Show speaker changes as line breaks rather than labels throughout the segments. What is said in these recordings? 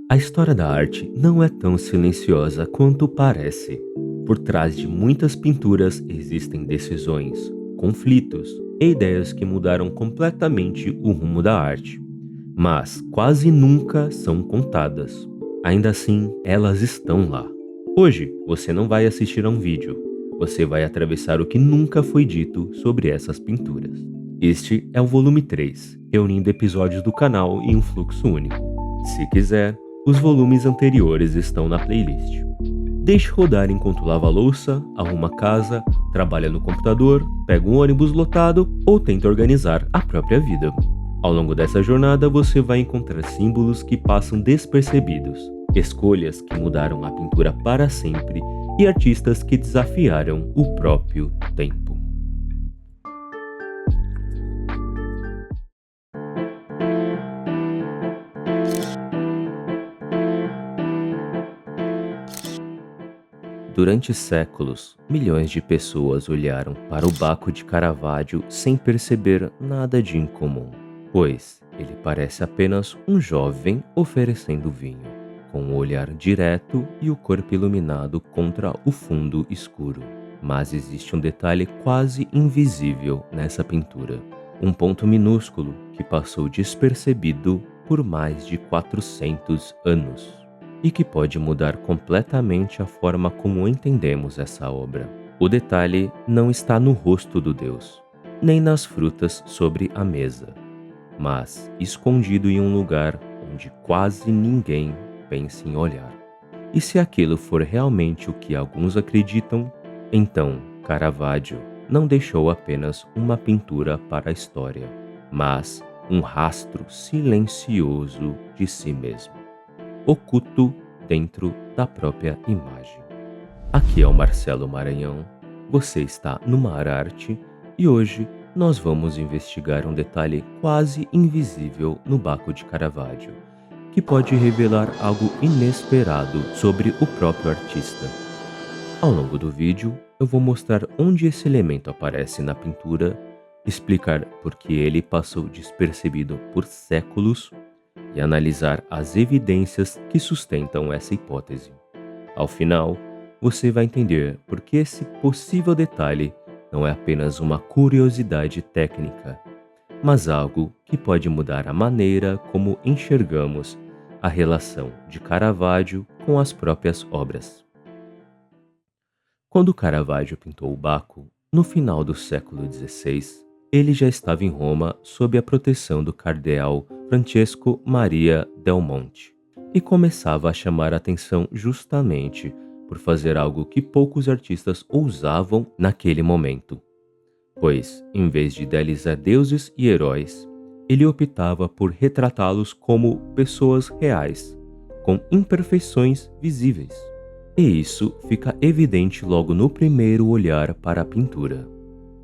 A história da arte não é tão silenciosa quanto parece. Por trás de muitas pinturas existem decisões, conflitos e ideias que mudaram completamente o rumo da arte. Mas quase nunca são contadas. Ainda assim, elas estão lá. Hoje, você não vai assistir a um vídeo. Você vai atravessar o que nunca foi dito sobre essas pinturas. Este é o volume 3, reunindo episódios do canal em um fluxo único. Se quiser, os volumes anteriores estão na playlist. Deixe rodar enquanto lava a louça, arruma a casa, trabalha no computador, pega um ônibus lotado ou tenta organizar a própria vida. Ao longo dessa jornada, você vai encontrar símbolos que passam despercebidos, escolhas que mudaram a pintura para sempre e artistas que desafiaram o próprio tempo. Durante séculos, milhões de pessoas olharam para o Baco de Caravaggio sem perceber nada de incomum, pois ele parece apenas um jovem oferecendo vinho, com um olhar direto e o corpo iluminado contra o fundo escuro. Mas existe um detalhe quase invisível nessa pintura, um ponto minúsculo que passou despercebido por mais de 400 anos. E que pode mudar completamente a forma como entendemos essa obra. O detalhe não está no rosto do Deus, nem nas frutas sobre a mesa, mas escondido em um lugar onde quase ninguém pensa em olhar. E se aquilo for realmente o que alguns acreditam, então Caravaggio não deixou apenas uma pintura para a história, mas um rastro silencioso de si mesmo, oculto dentro da própria imagem. Aqui é o Marcelo Maranhão, você está no Mar Arte e hoje nós vamos investigar um detalhe quase invisível no Baco de Caravaggio, que pode revelar algo inesperado sobre o próprio artista. Ao longo do vídeo, eu vou mostrar onde esse elemento aparece na pintura, explicar por que ele passou despercebido por séculos e analisar as evidências que sustentam essa hipótese. Ao final, você vai entender por que esse possível detalhe não é apenas uma curiosidade técnica, mas algo que pode mudar a maneira como enxergamos a relação de Caravaggio com as próprias obras. Quando Caravaggio pintou o Baco, no final do século XVI, ele já estava em Roma sob a proteção do cardeal Francesco Maria del Monte e começava a chamar a atenção justamente por fazer algo que poucos artistas ousavam naquele momento. Pois, em vez de idealizar deuses e heróis, ele optava por retratá-los como pessoas reais, com imperfeições visíveis. E isso fica evidente logo no primeiro olhar para a pintura,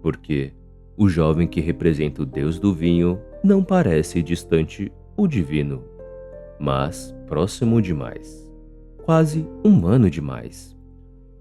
porque o jovem que representa o deus do vinho não parece distante ou divino, mas próximo demais, quase humano demais,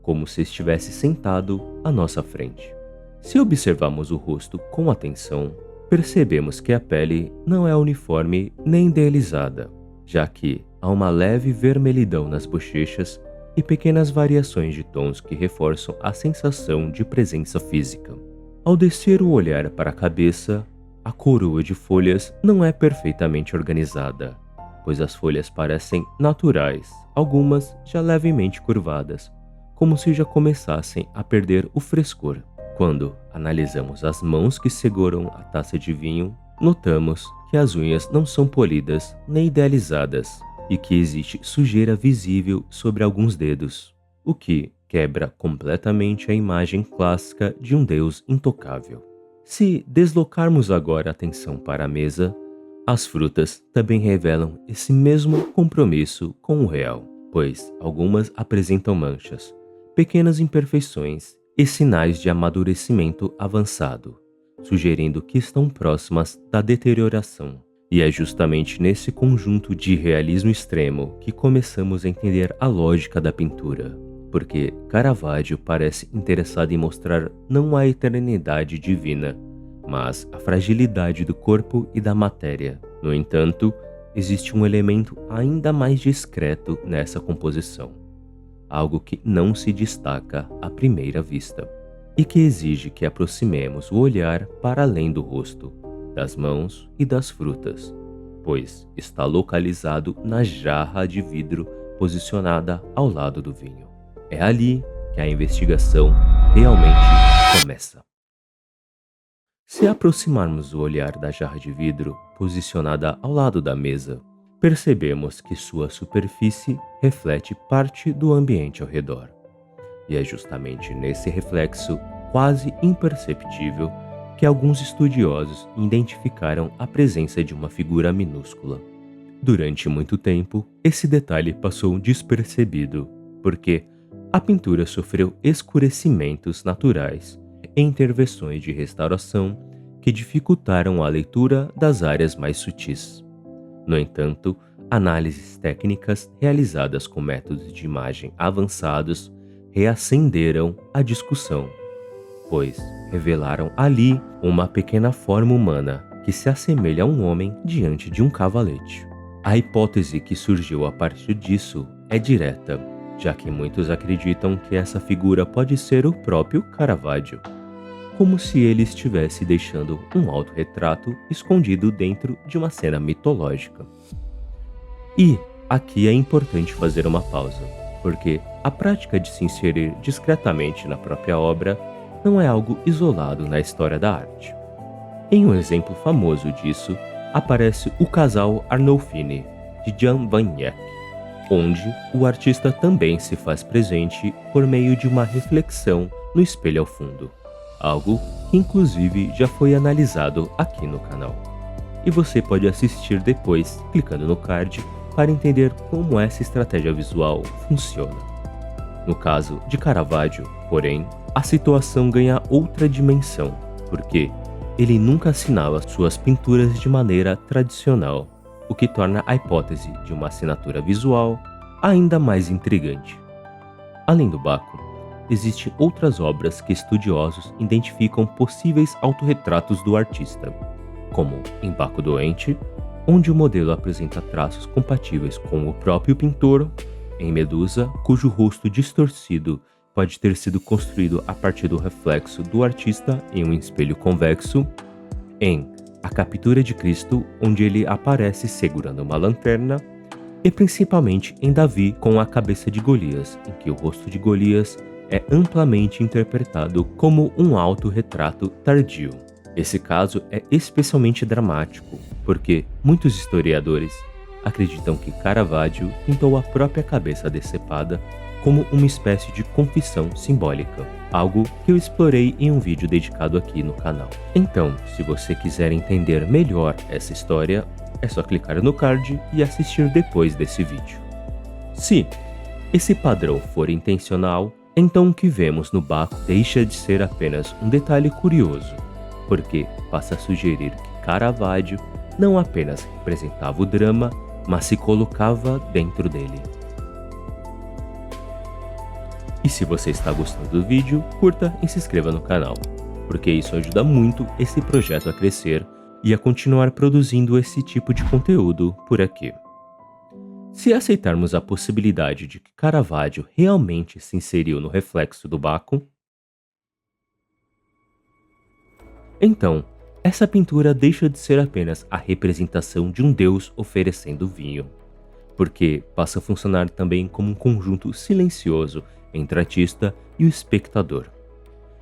como se estivesse sentado à nossa frente. Se observarmos o rosto com atenção, percebemos que a pele não é uniforme nem idealizada, já que há uma leve vermelhidão nas bochechas e pequenas variações de tons que reforçam a sensação de presença física. Ao descer o olhar para a cabeça, a coroa de folhas não é perfeitamente organizada, pois as folhas parecem naturais, algumas já levemente curvadas, como se já começassem a perder o frescor. Quando analisamos as mãos que seguram a taça de vinho, notamos que as unhas não são polidas nem idealizadas e que existe sujeira visível sobre alguns dedos, o que quebra completamente a imagem clássica de um deus intocável. Se deslocarmos agora a atenção para a mesa, as frutas também revelam esse mesmo compromisso com o real, pois algumas apresentam manchas, pequenas imperfeições e sinais de amadurecimento avançado, sugerindo que estão próximas da deterioração. E é justamente nesse conjunto de realismo extremo que começamos a entender a lógica da pintura, porque Caravaggio parece interessado em mostrar não a eternidade divina, mas a fragilidade do corpo e da matéria. No entanto, existe um elemento ainda mais discreto nessa composição, algo que não se destaca à primeira vista, e que exige que aproximemos o olhar para além do rosto, das mãos e das frutas, pois está localizado na jarra de vidro posicionada ao lado do vinho. É ali que a investigação realmente começa. Se aproximarmos o olhar da jarra de vidro posicionada ao lado da mesa, percebemos que sua superfície reflete parte do ambiente ao redor. E é justamente nesse reflexo quase imperceptível que alguns estudiosos identificaram a presença de uma figura minúscula. Durante muito tempo, esse detalhe passou despercebido, porque a pintura sofreu escurecimentos naturais e intervenções de restauração que dificultaram a leitura das áreas mais sutis. No entanto, análises técnicas realizadas com métodos de imagem avançados reacenderam a discussão, pois revelaram ali uma pequena forma humana que se assemelha a um homem diante de um cavalete. A hipótese que surgiu a partir disso é direta, já que muitos acreditam que essa figura pode ser o próprio Caravaggio, como se ele estivesse deixando um autorretrato escondido dentro de uma cena mitológica. E aqui é importante fazer uma pausa, porque a prática de se inserir discretamente na própria obra não é algo isolado na história da arte. Em um exemplo famoso disso, aparece o casal Arnolfini, de Jan van Eyck, onde o artista também se faz presente por meio de uma reflexão no espelho ao fundo, algo que inclusive já foi analisado aqui no canal. E você pode assistir depois, clicando no card, para entender como essa estratégia visual funciona. No caso de Caravaggio, porém, a situação ganha outra dimensão, porque ele nunca assinava suas pinturas de maneira tradicional, o que torna a hipótese de uma assinatura visual ainda mais intrigante. Além do Baco, existem outras obras que estudiosos identificam possíveis autorretratos do artista, como em Baco Doente, onde o modelo apresenta traços compatíveis com o próprio pintor, em Medusa, cujo rosto distorcido pode ter sido construído a partir do reflexo do artista em um espelho convexo, em A Captura de Cristo, onde ele aparece segurando uma lanterna, e principalmente em Davi com a cabeça de Golias, em que o rosto de Golias é amplamente interpretado como um autorretrato tardio. Esse caso é especialmente dramático, porque muitos historiadores acreditam que Caravaggio pintou a própria cabeça decepada como uma espécie de confissão simbólica, algo que eu explorei em um vídeo dedicado aqui no canal. Então, se você quiser entender melhor essa história, é só clicar no card e assistir depois desse vídeo. Se esse padrão for intencional, então o que vemos no Baco deixa de ser apenas um detalhe curioso, porque passa a sugerir que Caravaggio não apenas representava o drama, mas se colocava dentro dele. E se você está gostando do vídeo, curta e se inscreva no canal, porque isso ajuda muito esse projeto a crescer e a continuar produzindo esse tipo de conteúdo por aqui. Se aceitarmos a possibilidade de que Caravaggio realmente se inseriu no reflexo do Baco, então essa pintura deixa de ser apenas a representação de um deus oferecendo vinho, porque passa a funcionar também como um conjunto silencioso entre o artista e o espectador.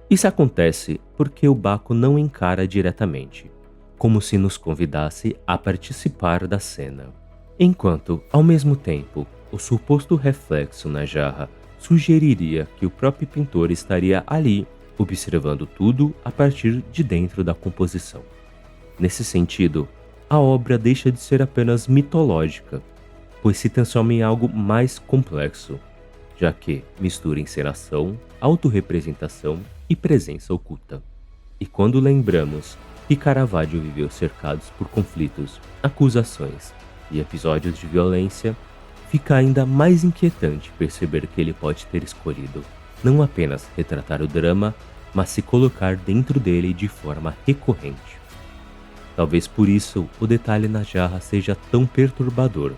Isso acontece porque o Baco não encara diretamente, como se nos convidasse a participar da cena, enquanto, ao mesmo tempo, o suposto reflexo na jarra sugeriria que o próprio pintor estaria ali, observando tudo a partir de dentro da composição. Nesse sentido, a obra deixa de ser apenas mitológica, pois se transforma em algo mais complexo, já que mistura encenação, autorrepresentação e presença oculta. E quando lembramos que Caravaggio viveu cercados por conflitos, acusações e episódios de violência, fica ainda mais inquietante perceber que ele pode ter escolhido não apenas retratar o drama, mas se colocar dentro dele de forma recorrente. Talvez por isso o detalhe na jarra seja tão perturbador,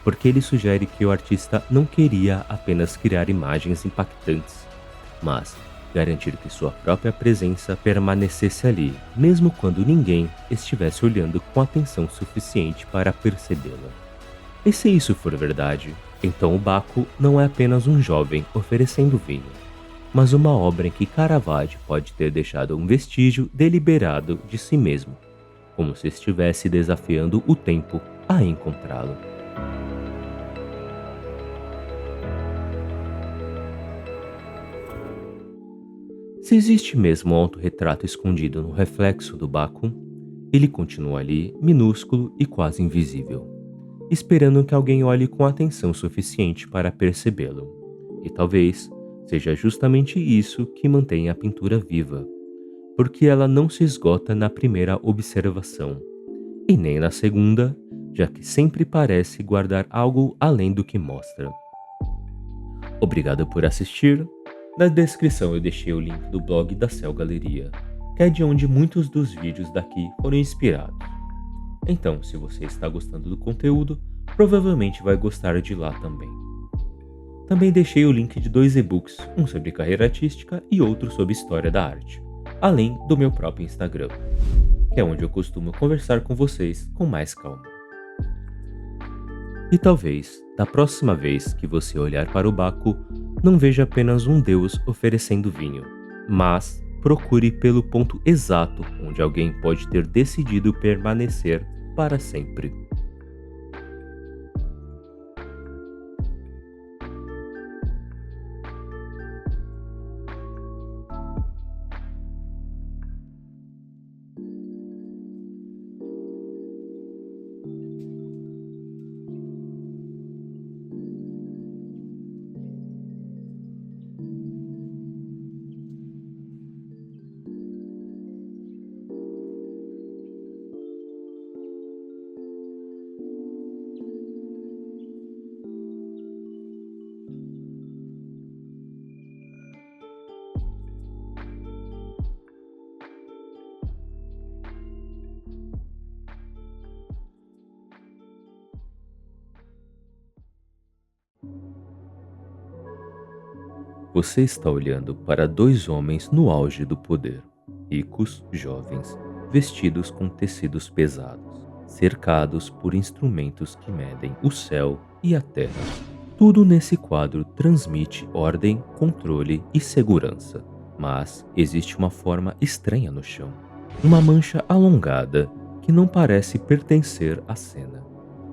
porque ele sugere que o artista não queria apenas criar imagens impactantes, mas garantir que sua própria presença permanecesse ali, mesmo quando ninguém estivesse olhando com atenção suficiente para percebê-la. E se isso for verdade, então o Baco não é apenas um jovem oferecendo vinho, mas uma obra em que Caravaggio pode ter deixado um vestígio deliberado de si mesmo, como se estivesse desafiando o tempo a encontrá-lo. Se existe mesmo um autorretrato escondido no reflexo do Baco, ele continua ali, minúsculo e quase invisível, esperando que alguém olhe com atenção suficiente para percebê-lo. E talvez seja justamente isso que mantém a pintura viva, porque ela não se esgota na primeira observação, e nem na segunda, já que sempre parece guardar algo além do que mostra. Obrigado por assistir. Na descrição eu deixei o link do blog da Cell Galeria, que é de onde muitos dos vídeos daqui foram inspirados. Então, se você está gostando do conteúdo, provavelmente vai gostar de lá também. Também deixei o link de 2 e-books, um sobre carreira artística e outro sobre história da arte, além do meu próprio Instagram, que é onde eu costumo conversar com vocês com mais calma. E talvez, da próxima vez que você olhar para o Baco, não veja apenas um deus oferecendo vinho, mas procure pelo ponto exato onde alguém pode ter decidido permanecer para sempre. Você está olhando para 2 homens no auge do poder, ricos, jovens, vestidos com tecidos pesados, cercados por instrumentos que medem o céu e a terra. Tudo nesse quadro transmite ordem, controle e segurança, mas existe uma forma estranha no chão, uma mancha alongada que não parece pertencer à cena.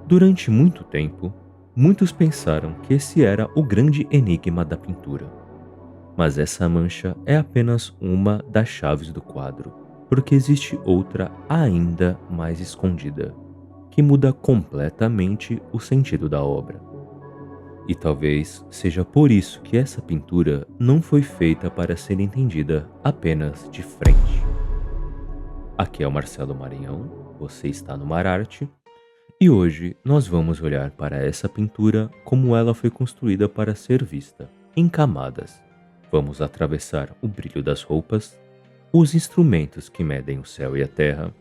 Durante muito tempo, muitos pensaram que esse era o grande enigma da pintura. Mas essa mancha é apenas uma das chaves do quadro, porque existe outra ainda mais escondida, que muda completamente o sentido da obra. E talvez seja por isso que essa pintura não foi feita para ser entendida apenas de frente. Aqui é o Marcelo Maranhão, você está no Mararte, e hoje nós vamos olhar para essa pintura como ela foi construída para ser vista, em camadas. Vamos atravessar o brilho das roupas, os instrumentos que medem o céu e a terra,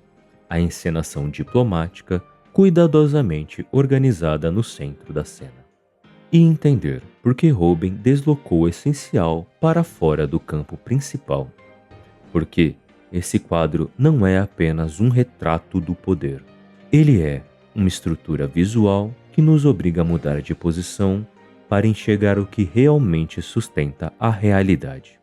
a encenação diplomática cuidadosamente organizada no centro da cena, e entender por que Rubens deslocou o essencial para fora do campo principal. Porque esse quadro não é apenas um retrato do poder, ele é uma estrutura visual que nos obriga a mudar de posição para enxergar o que realmente sustenta a realidade.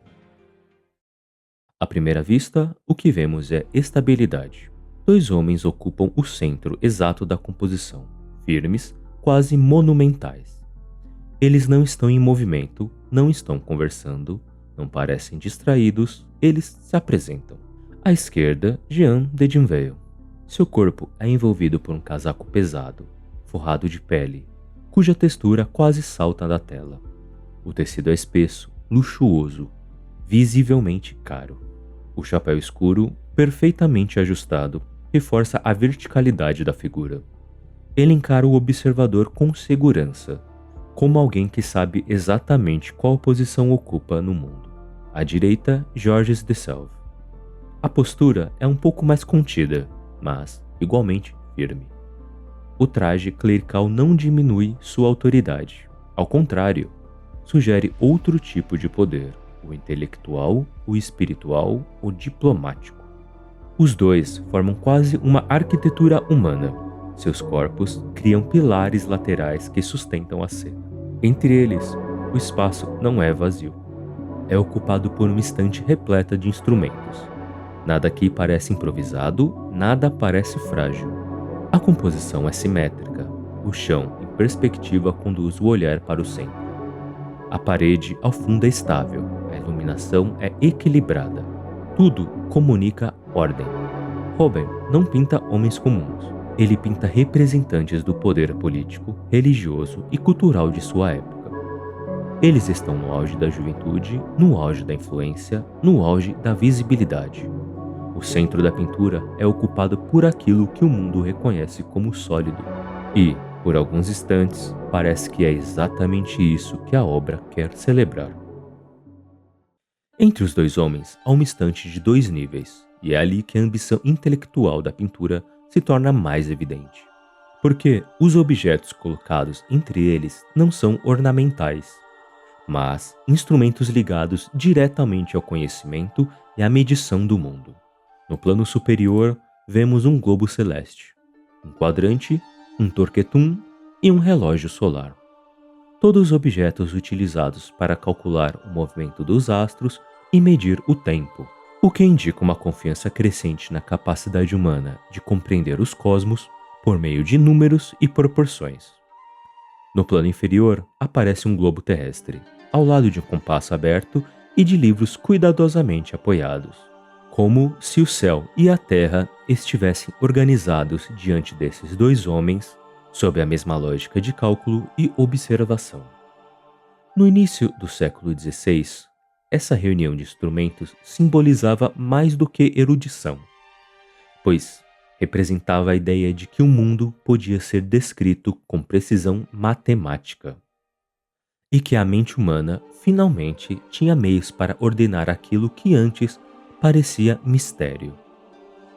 À primeira vista, o que vemos é estabilidade. 2 homens ocupam o centro exato da composição, firmes, quase monumentais. Eles não estão em movimento, não estão conversando, não parecem distraídos, eles se apresentam. À esquerda, Jean de Dinville. Seu corpo é envolvido por um casaco pesado, forrado de pele, cuja textura quase salta da tela. O tecido é espesso, luxuoso, visivelmente caro. O chapéu escuro, perfeitamente ajustado, reforça a verticalidade da figura. Ele encara o observador com segurança, como alguém que sabe exatamente qual posição ocupa no mundo. À direita, Georges de Selve. A postura é um pouco mais contida, mas igualmente firme. O traje clerical não diminui sua autoridade. Ao contrário, sugere outro tipo de poder, o intelectual, o espiritual, o diplomático. Os dois formam quase uma arquitetura humana. Seus corpos criam pilares laterais que sustentam a cena. Entre eles, o espaço não é vazio. É ocupado por uma estante repleta de instrumentos. Nada aqui parece improvisado, nada parece frágil. A composição é simétrica. O chão, em perspectiva, conduz o olhar para o centro. A parede ao fundo é estável, a iluminação é equilibrada. Tudo comunica ordem. Robert não pinta homens comuns. Ele pinta representantes do poder político, religioso e cultural de sua época. Eles estão no auge da juventude, no auge da influência, no auge da visibilidade. O centro da pintura é ocupado por aquilo que o mundo reconhece como sólido. E, por alguns instantes, parece que é exatamente isso que a obra quer celebrar. Entre os dois homens há uma estante de dois níveis, e é ali que a ambição intelectual da pintura se torna mais evidente. Porque os objetos colocados entre eles não são ornamentais, mas instrumentos ligados diretamente ao conhecimento e à medição do mundo. No plano superior, vemos um globo celeste, um quadrante, um torquetum e um relógio solar. Todos os objetos utilizados para calcular o movimento dos astros e medir o tempo, o que indica uma confiança crescente na capacidade humana de compreender os cosmos por meio de números e proporções. No plano inferior, aparece um globo terrestre, ao lado de um compasso aberto e de livros cuidadosamente apoiados, como se o céu e a terra estivessem organizados diante desses dois homens sob a mesma lógica de cálculo e observação. No início do século XVI, essa reunião de instrumentos simbolizava mais do que erudição, pois representava a ideia de que o mundo podia ser descrito com precisão matemática e que a mente humana finalmente tinha meios para ordenar aquilo que antes parecia mistério.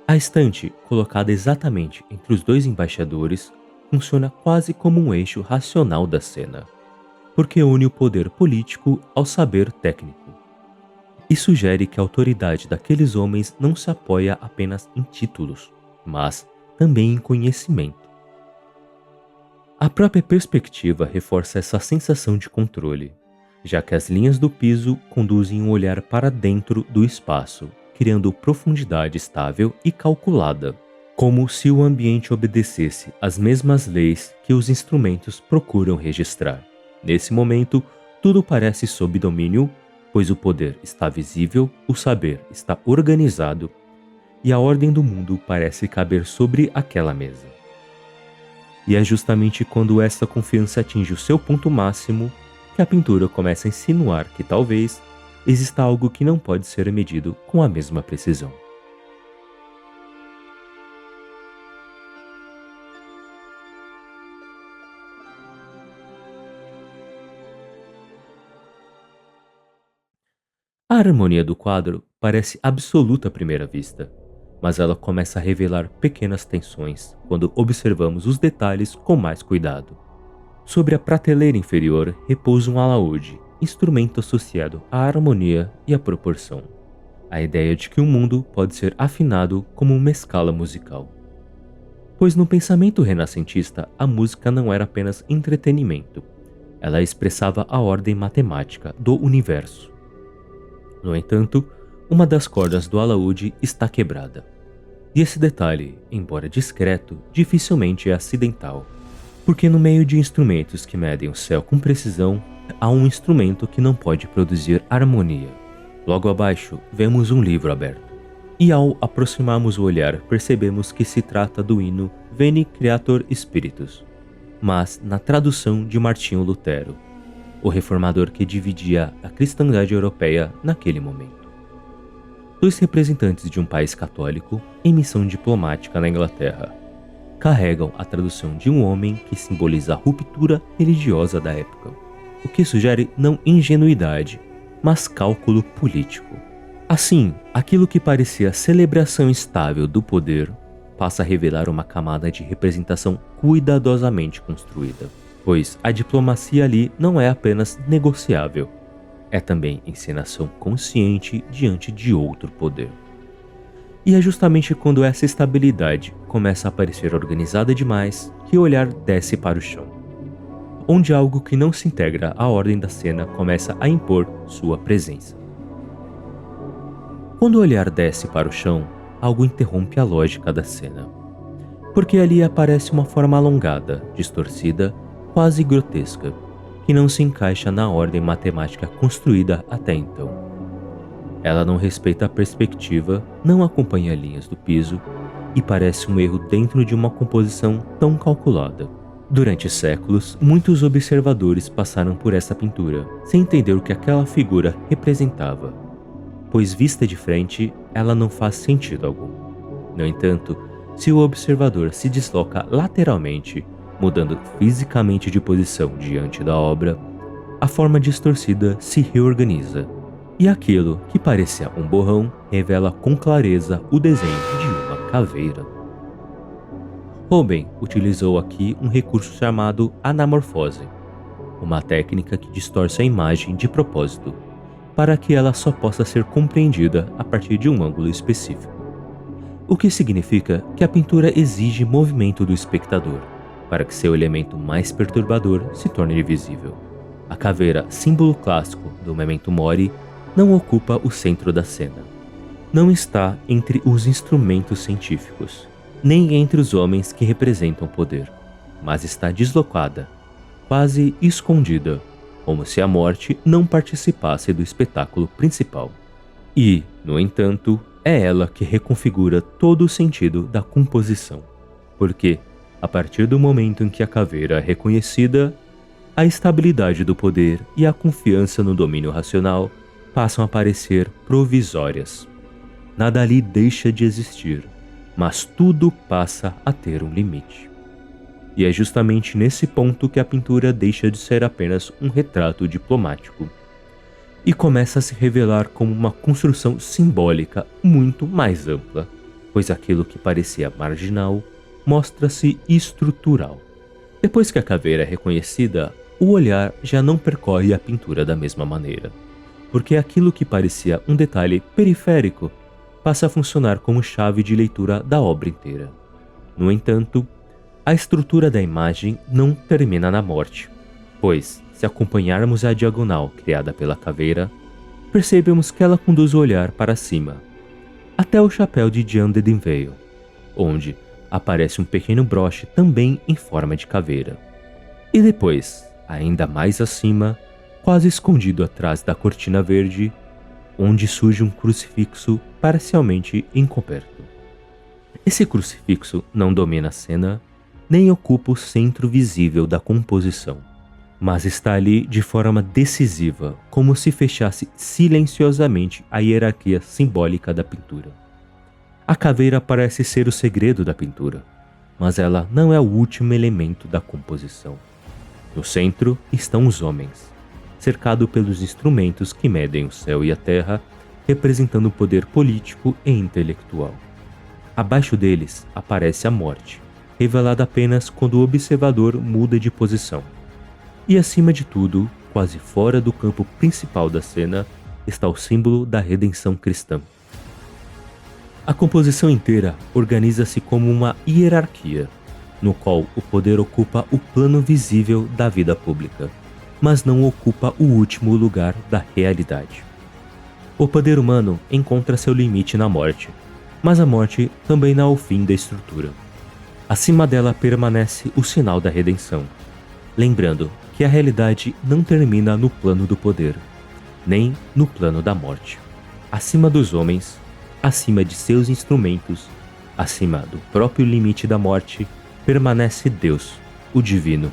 A estante, colocada exatamente entre os dois embaixadores, funciona quase como um eixo racional da cena, porque une o poder político ao saber técnico, e sugere que a autoridade daqueles homens não se apoia apenas em títulos, mas também em conhecimento. A própria perspectiva reforça essa sensação de controle, já que as linhas do piso conduzem um olhar para dentro do espaço, criando profundidade estável e calculada, como se o ambiente obedecesse às mesmas leis que os instrumentos procuram registrar. Nesse momento, tudo parece sob domínio, pois o poder está visível, o saber está organizado e a ordem do mundo parece caber sobre aquela mesa. E é justamente quando essa confiança atinge o seu ponto máximo que a pintura começa a insinuar que talvez exista algo que não pode ser medido com a mesma precisão. A harmonia do quadro parece absoluta à primeira vista, mas ela começa a revelar pequenas tensões quando observamos os detalhes com mais cuidado. Sobre a prateleira inferior repousa um alaúde, instrumento associado à harmonia e à proporção. A ideia de que o mundo pode ser afinado como uma escala musical. Pois no pensamento renascentista, a música não era apenas entretenimento, ela expressava a ordem matemática do universo. No entanto, uma das cordas do alaúde está quebrada. E esse detalhe, embora discreto, dificilmente é acidental, porque no meio de instrumentos que medem o céu com precisão, há um instrumento que não pode produzir harmonia. Logo abaixo, vemos um livro aberto. E ao aproximarmos o olhar, percebemos que se trata do hino Veni Creator Spiritus, mas na tradução de Martinho Lutero, o reformador que dividia a cristandade europeia naquele momento. Dois representantes de um país católico, em missão diplomática na Inglaterra, carregam a tradução de um homem que simboliza a ruptura religiosa da época, o que sugere não ingenuidade, mas cálculo político. Assim, aquilo que parecia celebração estável do poder passa a revelar uma camada de representação cuidadosamente construída, pois a diplomacia ali não é apenas negociável, é também encenação consciente diante de outro poder. E é justamente quando essa estabilidade começa a parecer organizada demais que o olhar desce para o chão, onde algo que não se integra à ordem da cena começa a impor sua presença. Quando o olhar desce para o chão, algo interrompe a lógica da cena, porque ali aparece uma forma alongada, distorcida, quase grotesca, que não se encaixa na ordem matemática construída até então. Ela não respeita a perspectiva, não acompanha linhas do piso e parece um erro dentro de uma composição tão calculada. Durante séculos, muitos observadores passaram por essa pintura, sem entender o que aquela figura representava, pois vista de frente, ela não faz sentido algum. No entanto, se o observador se desloca lateralmente, mudando fisicamente de posição diante da obra, a forma distorcida se reorganiza, e aquilo que parecia um borrão revela com clareza o desenho de uma caveira. Rubens utilizou aqui um recurso chamado anamorfose, uma técnica que distorce a imagem de propósito, para que ela só possa ser compreendida a partir de um ângulo específico. O que significa que a pintura exige movimento do espectador, para que seu elemento mais perturbador se torne visível. A caveira, símbolo clássico do Memento Mori, não ocupa o centro da cena. Não está entre os instrumentos científicos, nem entre os homens que representam poder, mas está deslocada, quase escondida, como se a morte não participasse do espetáculo principal. E, no entanto, é ela que reconfigura todo o sentido da composição, porque, a partir do momento em que a caveira é reconhecida, a estabilidade do poder e a confiança no domínio racional passam a parecer provisórias. Nada ali deixa de existir, mas tudo passa a ter um limite. E é justamente nesse ponto que a pintura deixa de ser apenas um retrato diplomático e começa a se revelar como uma construção simbólica muito mais ampla, pois aquilo que parecia marginal mostra-se estrutural. Depois que a caveira é reconhecida, o olhar já não percorre a pintura da mesma maneira, porque aquilo que parecia um detalhe periférico passa a funcionar como chave de leitura da obra inteira. No entanto, a estrutura da imagem não termina na morte, pois, se acompanharmos a diagonal criada pela caveira, percebemos que ela conduz o olhar para cima, até o chapéu de Jean de Dinveil, onde aparece um pequeno broche também em forma de caveira. E depois, ainda mais acima, quase escondido atrás da cortina verde, onde surge um crucifixo parcialmente encoberto. Esse crucifixo não domina a cena, nem ocupa o centro visível da composição, mas está ali de forma decisiva, como se fechasse silenciosamente a hierarquia simbólica da pintura. A caveira parece ser o segredo da pintura, mas ela não é o último elemento da composição. No centro estão os homens, cercado pelos instrumentos que medem o céu e a terra, representando o poder político e intelectual. Abaixo deles aparece a morte, revelada apenas quando o observador muda de posição. E acima de tudo, quase fora do campo principal da cena, está o símbolo da redenção cristã. A composição inteira organiza-se como uma hierarquia, no qual o poder ocupa o plano visível da vida pública, mas não ocupa o último lugar da realidade. O poder humano encontra seu limite na morte, mas a morte também não é o fim da estrutura. Acima dela permanece o sinal da redenção, lembrando que a realidade não termina no plano do poder, nem no plano da morte. Acima dos homens, acima de seus instrumentos, acima do próprio limite da morte, permanece Deus, o divino,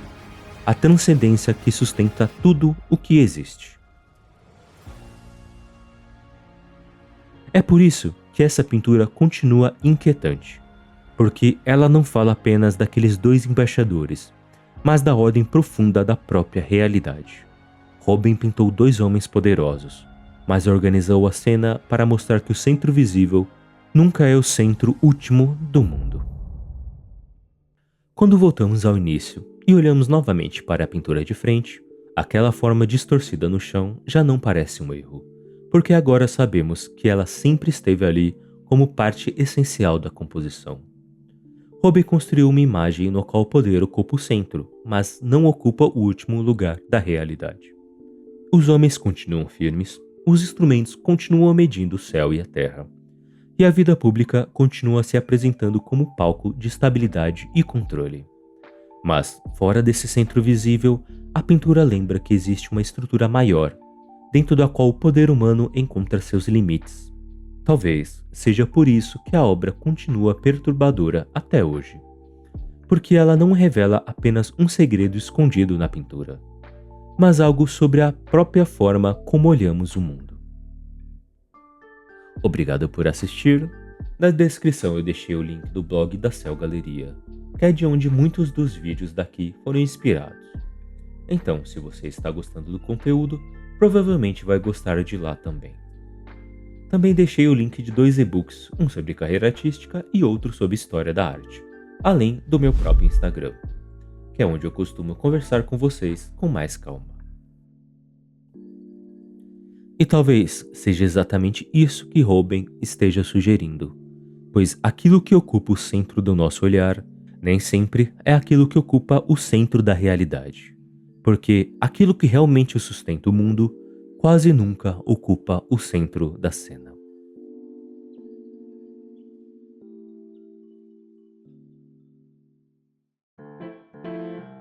a transcendência que sustenta tudo o que existe. É por isso que essa pintura continua inquietante, porque ela não fala apenas daqueles dois embaixadores, mas da ordem profunda da própria realidade. Rubens pintou dois homens poderosos, mas organizou a cena para mostrar que o centro visível nunca é o centro último do mundo. Quando voltamos ao início e olhamos novamente para a pintura de frente, aquela forma distorcida no chão já não parece um erro, porque agora sabemos que ela sempre esteve ali como parte essencial da composição. Hobbes construiu uma imagem no qual o poder ocupa o centro, mas não ocupa o último lugar da realidade. Os homens continuam firmes, os instrumentos continuam medindo o céu e a terra, e a vida pública continua se apresentando como palco de estabilidade e controle. Mas, fora desse centro visível, a pintura lembra que existe uma estrutura maior, dentro da qual o poder humano encontra seus limites. Talvez seja por isso que a obra continua perturbadora até hoje, porque ela não revela apenas um segredo escondido na pintura, mas algo sobre a própria forma como olhamos o mundo. Obrigado por assistir. Na descrição eu deixei o link do blog da Cell Galeria, que é de onde muitos dos vídeos daqui foram inspirados. Então, se você está gostando do conteúdo, provavelmente vai gostar de lá também. Também deixei o link de 2 e-books, um sobre carreira artística e outro sobre história da arte, além do meu próprio Instagram, que é onde eu costumo conversar com vocês com mais calma. E talvez seja exatamente isso que Hobbes esteja sugerindo, pois aquilo que ocupa o centro do nosso olhar nem sempre é aquilo que ocupa o centro da realidade, porque aquilo que realmente sustenta o mundo quase nunca ocupa o centro da cena.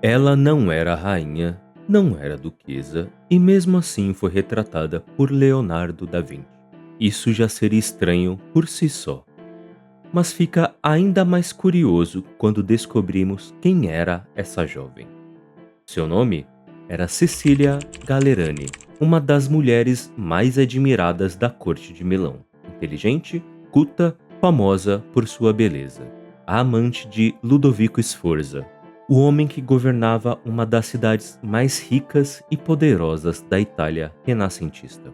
Ela não era rainha, não era duquesa, e mesmo assim foi retratada por Leonardo da Vinci. Isso já seria estranho por si só. Mas fica ainda mais curioso quando descobrimos quem era essa jovem. Seu nome era Cecília Gallerani, uma das mulheres mais admiradas da corte de Milão. Inteligente, culta, famosa por sua beleza. A amante de Ludovico Sforza, o homem que governava uma das cidades mais ricas e poderosas da Itália renascentista.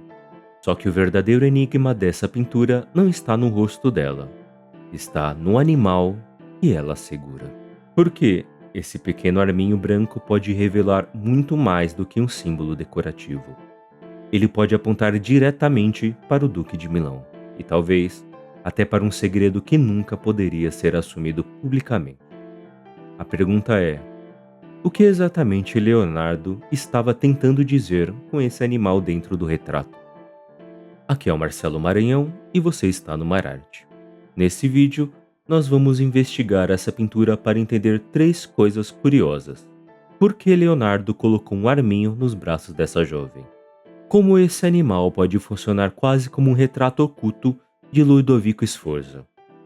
Só que o verdadeiro enigma dessa pintura não está no rosto dela, está no animal que ela segura. Por quê? Esse pequeno arminho branco pode revelar muito mais do que um símbolo decorativo. Ele pode apontar diretamente para o Duque de Milão, e talvez até para um segredo que nunca poderia ser assumido publicamente. A pergunta é: o que exatamente Leonardo estava tentando dizer com esse animal dentro do retrato? Aqui é o Marcelo Maranhão e você está no Mararte. Nesse vídeo, nós vamos investigar essa pintura para entender 3 coisas curiosas. Por que Leonardo colocou um arminho nos braços dessa jovem? Como esse animal pode funcionar quase como um retrato oculto de Ludovico Sforza?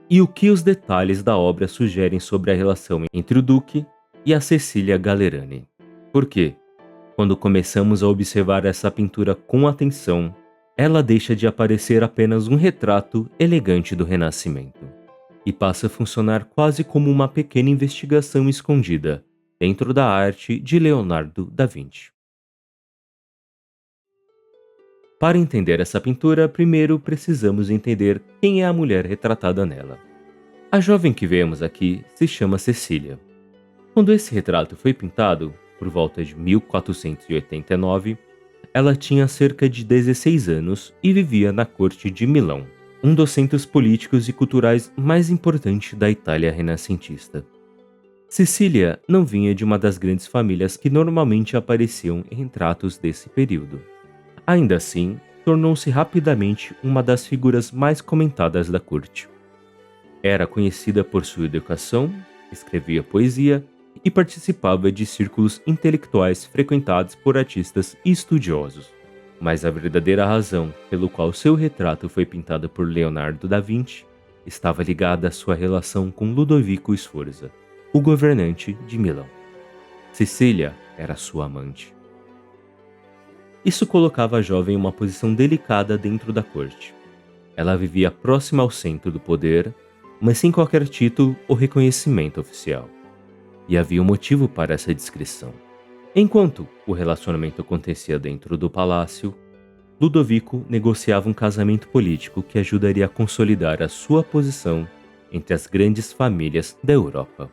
E o que os detalhes da obra sugerem sobre a relação entre o Duque e a Cecília Gallerani? Por quê? Quando começamos a observar essa pintura com atenção, ela deixa de aparecer apenas um retrato elegante do Renascimento e passa a funcionar quase como uma pequena investigação escondida dentro da arte de Leonardo da Vinci. Para entender essa pintura, primeiro precisamos entender quem é a mulher retratada nela. A jovem que vemos aqui se chama Cecília. Quando esse retrato foi pintado, por volta de 1489, ela tinha cerca de 16 anos e vivia na corte de Milão, um dos centros políticos e culturais mais importantes da Itália renascentista. Cecília não vinha de uma das grandes famílias que normalmente apareciam em retratos desse período. Ainda assim, tornou-se rapidamente uma das figuras mais comentadas da corte. Era conhecida por sua educação, escrevia poesia e participava de círculos intelectuais frequentados por artistas e estudiosos. Mas a verdadeira razão pelo qual seu retrato foi pintado por Leonardo da Vinci estava ligada à sua relação com Ludovico Sforza, o governante de Milão. Cecília era sua amante. Isso colocava a jovem em uma posição delicada dentro da corte. Ela vivia próxima ao centro do poder, mas sem qualquer título ou reconhecimento oficial. E havia um motivo para essa discrição. Enquanto o relacionamento acontecia dentro do palácio, Ludovico negociava um casamento político que ajudaria a consolidar a sua posição entre as grandes famílias da Europa.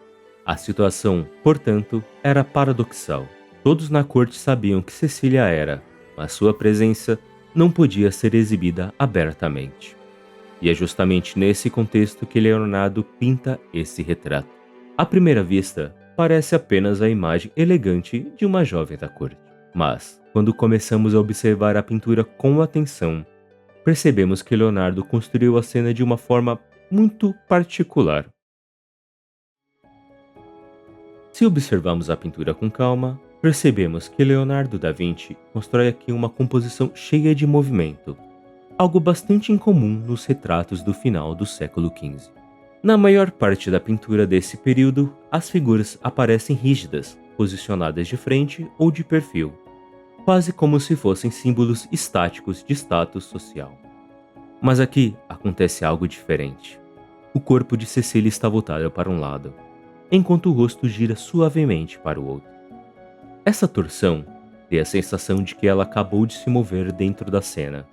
A situação, portanto, era paradoxal. Todos na corte sabiam que Cecília era, mas sua presença não podia ser exibida abertamente. E é justamente nesse contexto que Leonardo pinta esse retrato. À primeira vista, parece apenas a imagem elegante de uma jovem da corte. Mas, quando começamos a observar a pintura com atenção, percebemos que Leonardo construiu a cena de uma forma muito particular. Se observarmos a pintura com calma, percebemos que Leonardo da Vinci constrói aqui uma composição cheia de movimento, algo bastante incomum nos retratos do final do século XV. Na maior parte da pintura desse período, as figuras aparecem rígidas, posicionadas de frente ou de perfil, quase como se fossem símbolos estáticos de status social. Mas aqui acontece algo diferente. O corpo de Cecília está voltado para um lado, enquanto o rosto gira suavemente para o outro. Essa torção dá a sensação de que ela acabou de se mover dentro da cena,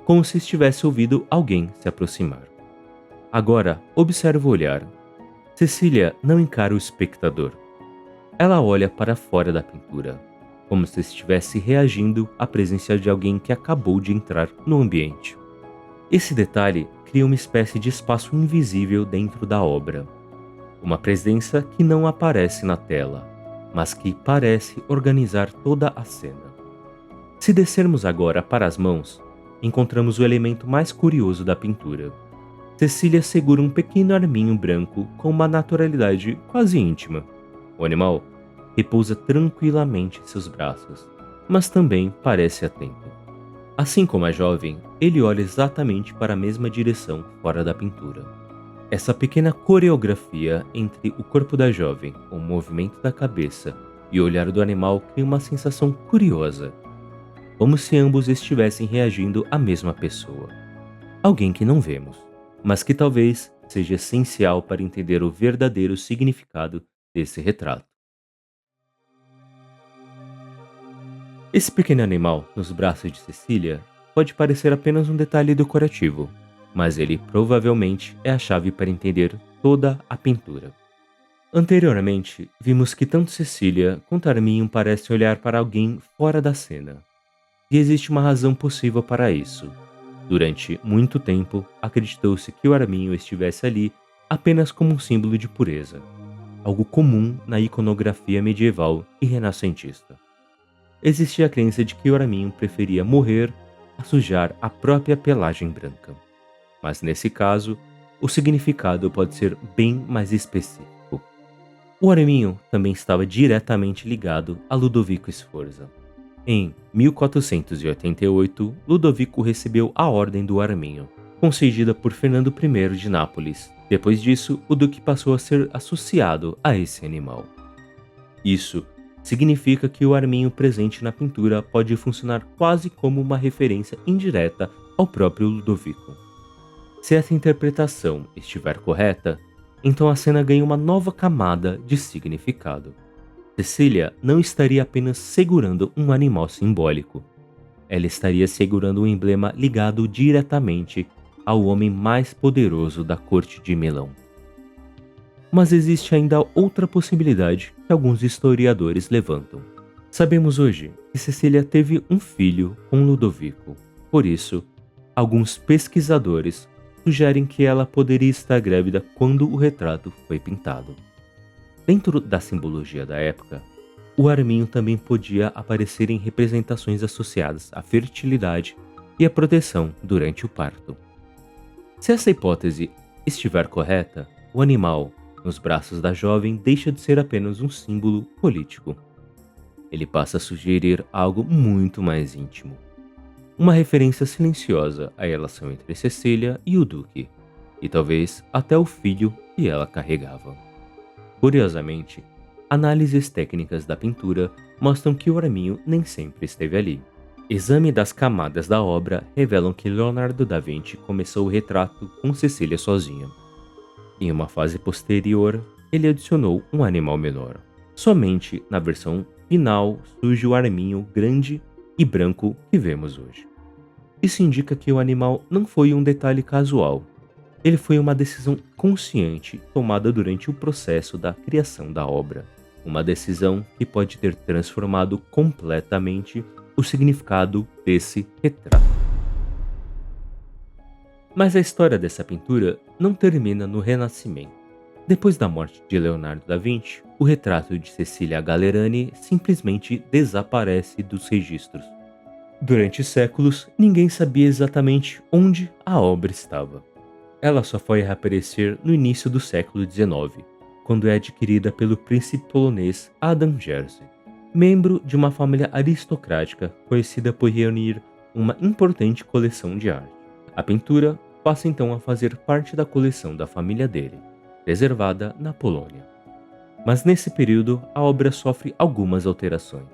como se estivesse ouvindo alguém se aproximar. Agora, observa o olhar. Cecília não encara o espectador. Ela olha para fora da pintura, como se estivesse reagindo à presença de alguém que acabou de entrar no ambiente. Esse detalhe cria uma espécie de espaço invisível dentro da obra. Uma presença que não aparece na tela, mas que parece organizar toda a cena. Se descermos agora para as mãos, encontramos o elemento mais curioso da pintura. Cecília segura um pequeno arminho branco com uma naturalidade quase íntima. O animal repousa tranquilamente em seus braços, mas também parece atento. Assim como a jovem, ele olha exatamente para a mesma direção fora da pintura. Essa pequena coreografia entre o corpo da jovem, o movimento da cabeça e o olhar do animal cria uma sensação curiosa, como se ambos estivessem reagindo à mesma pessoa. Alguém que não vemos, mas que talvez seja essencial para entender o verdadeiro significado desse retrato. Esse pequeno animal nos braços de Cecília pode parecer apenas um detalhe decorativo, mas ele provavelmente é a chave para entender toda a pintura. Anteriormente, vimos que tanto Cecília quanto Arminho parecem olhar para alguém fora da cena. E existe uma razão possível para isso. Durante muito tempo, acreditou-se que o arminho estivesse ali apenas como um símbolo de pureza, algo comum na iconografia medieval e renascentista. Existia a crença de que o arminho preferia morrer a sujar a própria pelagem branca. Mas nesse caso, o significado pode ser bem mais específico. O arminho também estava diretamente ligado a Ludovico Sforza. Em 1488, Ludovico recebeu a Ordem do Arminho, concedida por Fernando I de Nápoles. Depois disso, o duque passou a ser associado a esse animal. Isso significa que o arminho presente na pintura pode funcionar quase como uma referência indireta ao próprio Ludovico. Se essa interpretação estiver correta, então a cena ganha uma nova camada de significado. Cecília não estaria apenas segurando um animal simbólico. Ela estaria segurando um emblema ligado diretamente ao homem mais poderoso da corte de Milão. Mas existe ainda outra possibilidade que alguns historiadores levantam. Sabemos hoje que Cecília teve um filho com Ludovico. Por isso, alguns pesquisadores sugerem que ela poderia estar grávida quando o retrato foi pintado. Dentro da simbologia da época, o arminho também podia aparecer em representações associadas à fertilidade e à proteção durante o parto. Se essa hipótese estiver correta, o animal nos braços da jovem deixa de ser apenas um símbolo político. Ele passa a sugerir algo muito mais íntimo. Uma referência silenciosa à relação entre Cecília e o duque, e talvez até o filho que ela carregava. Curiosamente, análises técnicas da pintura mostram que o arminho nem sempre esteve ali. Exame das camadas da obra revelam que Leonardo da Vinci começou o retrato com Cecília sozinha. Em uma fase posterior, ele adicionou um animal menor. Somente na versão final surge o arminho grande e branco que vemos hoje. Isso indica que o animal não foi um detalhe casual. Ele foi uma decisão consciente tomada durante o processo da criação da obra. Uma decisão que pode ter transformado completamente o significado desse retrato. Mas a história dessa pintura não termina no Renascimento. Depois da morte de Leonardo da Vinci, o retrato de Cecília Gallerani simplesmente desaparece dos registros. Durante séculos, ninguém sabia exatamente onde a obra estava. Ela só foi reaparecer no início do século XIX, quando é adquirida pelo príncipe polonês Adam Jerzy, membro de uma família aristocrática conhecida por reunir uma importante coleção de arte. A pintura passa então a fazer parte da coleção da família dele, preservada na Polônia. Mas nesse período, a obra sofre algumas alterações.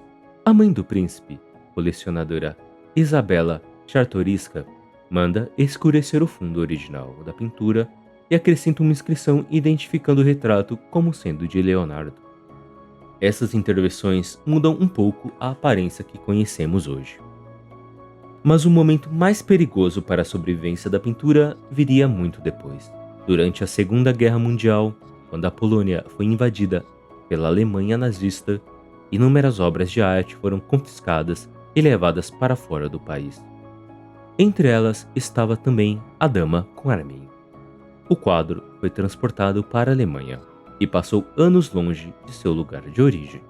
A mãe do príncipe, colecionadora Isabela Czartoryska, manda escurecer o fundo original da pintura e acrescenta uma inscrição identificando o retrato como sendo de Leonardo. Essas intervenções mudam um pouco a aparência que conhecemos hoje. Mas o momento mais perigoso para a sobrevivência da pintura viria muito depois. Durante a Segunda Guerra Mundial, quando a Polônia foi invadida pela Alemanha nazista, inúmeras obras de arte foram confiscadas e levadas para fora do país. Entre elas estava também A Dama com Arminho. O quadro foi transportado para a Alemanha e passou anos longe de seu lugar de origem.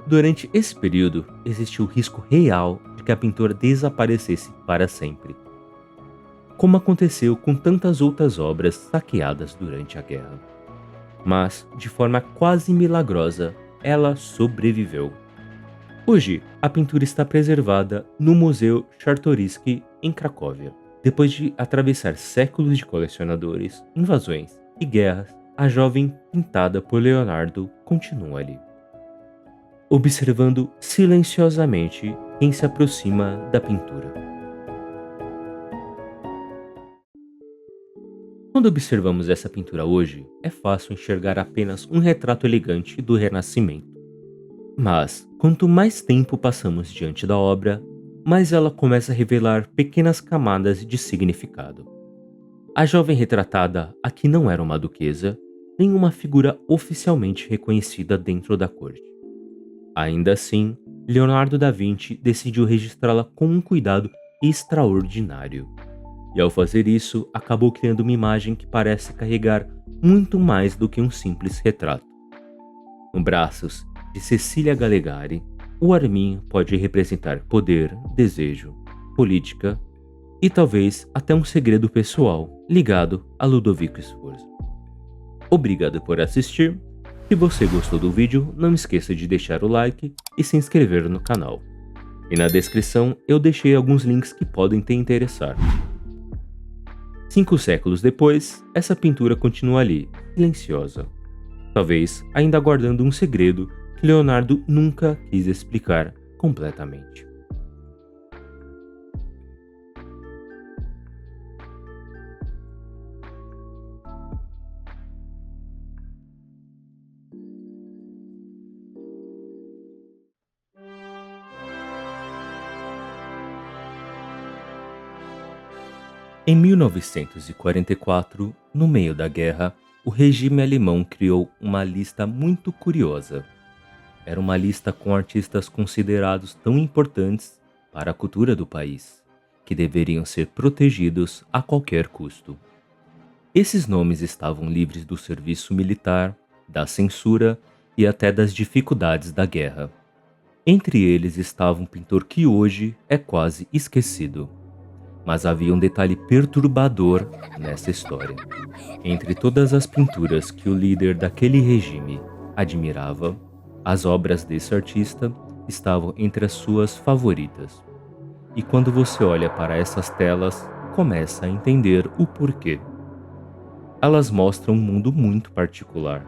Durante esse período, existiu o risco real de que a pintura desaparecesse para sempre, como aconteceu com tantas outras obras saqueadas durante a guerra. Mas, de forma quase milagrosa, ela sobreviveu. Hoje, a pintura está preservada no Museu Czartoryski em Cracóvia. Depois de atravessar séculos de colecionadores, invasões e guerras, a jovem pintada por Leonardo continua ali, observando silenciosamente quem se aproxima da pintura. Quando observamos essa pintura hoje, é fácil enxergar apenas um retrato elegante do Renascimento. Mas, quanto mais tempo passamos diante da obra, mais ela começa a revelar pequenas camadas de significado. A jovem retratada aqui não era uma duquesa, nem uma figura oficialmente reconhecida dentro da corte. Ainda assim, Leonardo da Vinci decidiu registrá-la com um cuidado extraordinário. E ao fazer isso, acabou criando uma imagem que parece carregar muito mais do que um simples retrato. Nos braços de Cecília Gallegari, o arminho pode representar poder, desejo, política e talvez até um segredo pessoal ligado a Ludovico Sforza. Obrigado por assistir. Se você gostou do vídeo, não esqueça de deixar o like e se inscrever no canal. E na descrição eu deixei alguns links que podem te interessar. 5 séculos depois, essa pintura continua ali, silenciosa. Talvez ainda guardando um segredo que Leonardo nunca quis explicar completamente. Em 1944, no meio da guerra, o regime alemão criou uma lista muito curiosa. Era uma lista com artistas considerados tão importantes para a cultura do país, que deveriam ser protegidos a qualquer custo. Esses nomes estavam livres do serviço militar, da censura e até das dificuldades da guerra. Entre eles estava um pintor que hoje é quase esquecido. Mas havia um detalhe perturbador nessa história. Entre todas as pinturas que o líder daquele regime admirava, as obras desse artista estavam entre as suas favoritas. E quando você olha para essas telas, começa a entender o porquê. Elas mostram um mundo muito particular.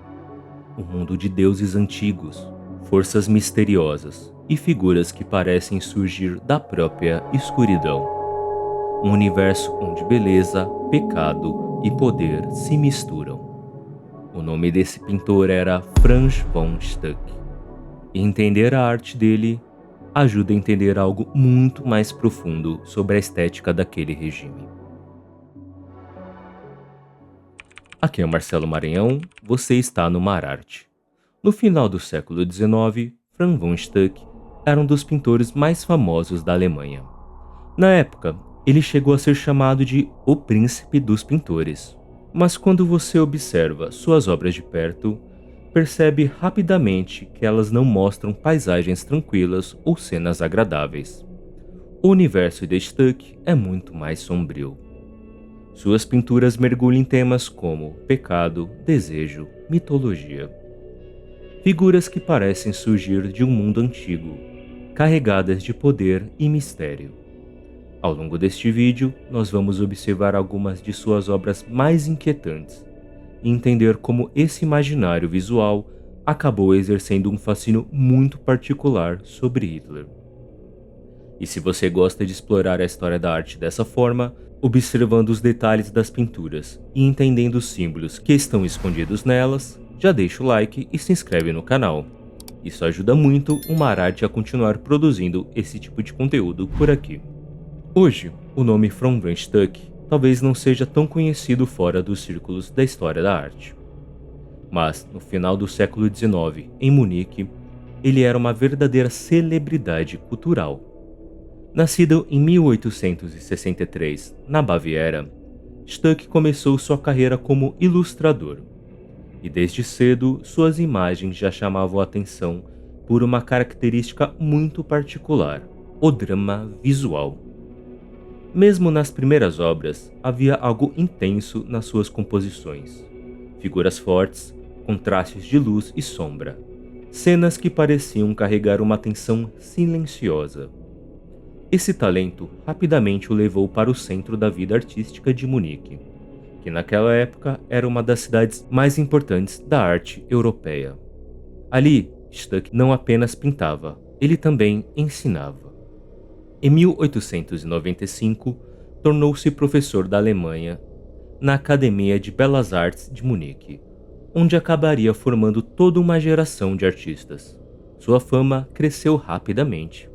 Um mundo de deuses antigos, forças misteriosas e figuras que parecem surgir da própria escuridão. Um universo onde beleza, pecado e poder se misturam. O nome desse pintor era Franz von Stuck. E entender a arte dele ajuda a entender algo muito mais profundo sobre a estética daquele regime. Aqui é Marcelo Maranhão, você está no Mararte. No final do século XIX, Franz von Stuck era um dos pintores mais famosos da Alemanha. Na época, ele chegou a ser chamado de o príncipe dos pintores. Mas quando você observa suas obras de perto, percebe rapidamente que elas não mostram paisagens tranquilas ou cenas agradáveis. O universo de Stuck é muito mais sombrio. Suas pinturas mergulham em temas como pecado, desejo, mitologia. Figuras que parecem surgir de um mundo antigo, carregadas de poder e mistério. Ao longo deste vídeo, nós vamos observar algumas de suas obras mais inquietantes e entender como esse imaginário visual acabou exercendo um fascínio muito particular sobre Hitler. E se você gosta de explorar a história da arte dessa forma, observando os detalhes das pinturas e entendendo os símbolos que estão escondidos nelas, já deixa o like e se inscreve no canal. Isso ajuda muito o Mararte a continuar produzindo esse tipo de conteúdo por aqui. Hoje, o nome Franz von Stuck talvez não seja tão conhecido fora dos círculos da história da arte. Mas, no final do século XIX, em Munique, ele era uma verdadeira celebridade cultural. Nascido em 1863, na Baviera, Stuck começou sua carreira como ilustrador. E desde cedo, suas imagens já chamavam a atenção por uma característica muito particular, o drama visual. Mesmo nas primeiras obras, havia algo intenso nas suas composições. Figuras fortes, contrastes de luz e sombra, cenas que pareciam carregar uma tensão silenciosa. Esse talento rapidamente o levou para o centro da vida artística de Munique, que naquela época era uma das cidades mais importantes da arte europeia. Ali, Stuck não apenas pintava, ele também ensinava. Em 1895, tornou-se professor da Alemanha na Academia de Belas Artes de Munique, onde acabaria formando toda uma geração de artistas. Sua fama cresceu rapidamente.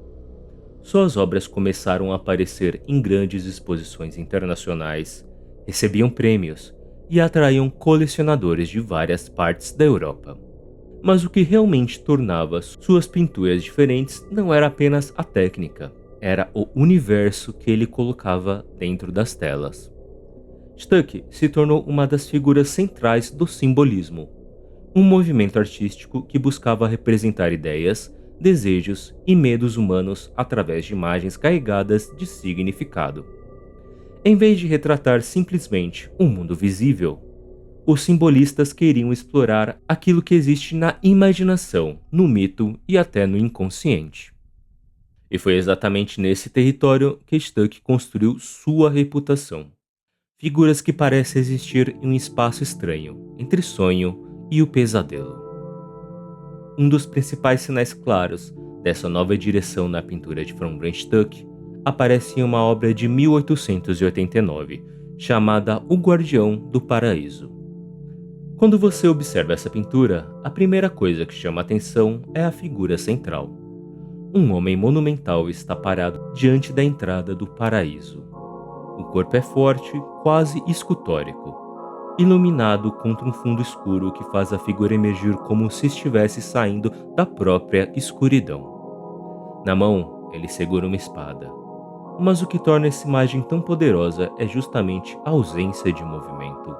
Suas obras começaram a aparecer em grandes exposições internacionais, recebiam prêmios e atraíam colecionadores de várias partes da Europa. Mas o que realmente tornava suas pinturas diferentes não era apenas a técnica, era o universo que ele colocava dentro das telas. Stuck se tornou uma das figuras centrais do simbolismo, um movimento artístico que buscava representar ideias, desejos e medos humanos através de imagens carregadas de significado. Em vez de retratar simplesmente um mundo visível, os simbolistas queriam explorar aquilo que existe na imaginação, no mito e até no inconsciente. E foi exatamente nesse território que Stuck construiu sua reputação. Figuras que parecem existir em um espaço estranho, entre sonho e o pesadelo. Um dos principais sinais claros dessa nova direção na pintura de Franz von Stuck aparece em uma obra de 1889, chamada O Guardião do Paraíso. Quando você observa essa pintura, a primeira coisa que chama a atenção é a figura central. Um homem monumental está parado diante da entrada do paraíso. O corpo é forte, quase escultórico, iluminado contra um fundo escuro que faz a figura emergir como se estivesse saindo da própria escuridão. Na mão, ele segura uma espada. Mas o que torna essa imagem tão poderosa é justamente a ausência de movimento.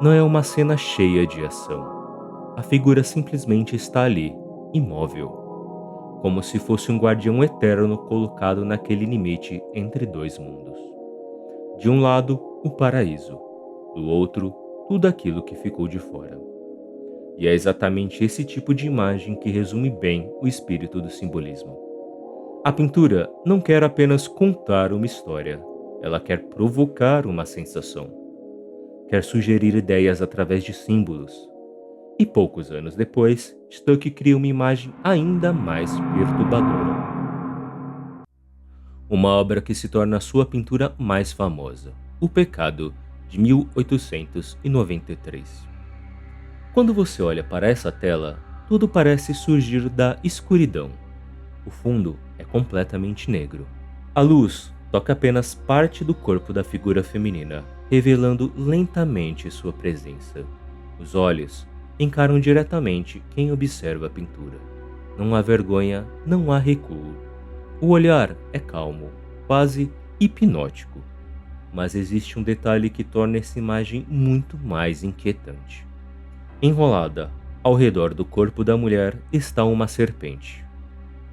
Não é uma cena cheia de ação. A figura simplesmente está ali, imóvel, como se fosse um guardião eterno colocado naquele limite entre dois mundos. De um lado, o paraíso, do outro, tudo aquilo que ficou de fora. E é exatamente esse tipo de imagem que resume bem o espírito do simbolismo. A pintura não quer apenas contar uma história, ela quer provocar uma sensação. Quer sugerir ideias através de símbolos. E poucos anos depois, Stuck cria uma imagem ainda mais perturbadora. Uma obra que se torna a sua pintura mais famosa, O Pecado, de 1893. Quando você olha para essa tela, tudo parece surgir da escuridão. O fundo é completamente negro. A luz toca apenas parte do corpo da figura feminina, revelando lentamente sua presença. Os olhos encaram diretamente quem observa a pintura. Não há vergonha, não há recuo. O olhar é calmo, quase hipnótico. Mas existe um detalhe que torna essa imagem muito mais inquietante. Enrolada ao redor do corpo da mulher está uma serpente.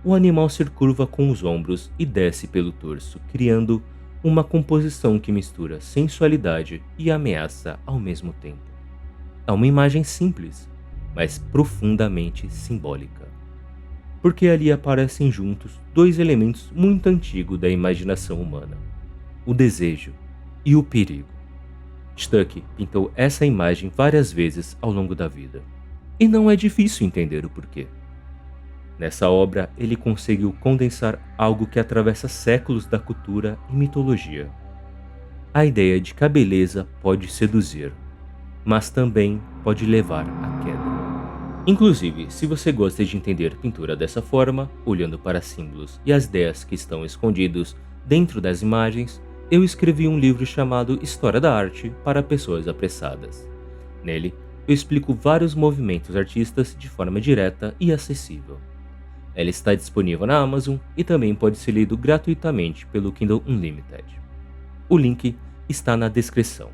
O animal se curva com os ombros e desce pelo torso, criando uma composição que mistura sensualidade e ameaça ao mesmo tempo. É uma imagem simples, mas profundamente simbólica. Porque ali aparecem juntos dois elementos muito antigos da imaginação humana: o desejo e o perigo. Stuck pintou essa imagem várias vezes ao longo da vida, e não é difícil entender o porquê. Nessa obra, ele conseguiu condensar algo que atravessa séculos da cultura e mitologia. A ideia de que a beleza pode seduzir, mas também pode levar à queda. Inclusive, se você gosta de entender pintura dessa forma, olhando para símbolos e as ideias que estão escondidos dentro das imagens, eu escrevi um livro chamado História da Arte para Pessoas Apressadas. Nele, eu explico vários movimentos artistas de forma direta e acessível. Ela está disponível na Amazon e também pode ser lido gratuitamente pelo Kindle Unlimited. O link está na descrição.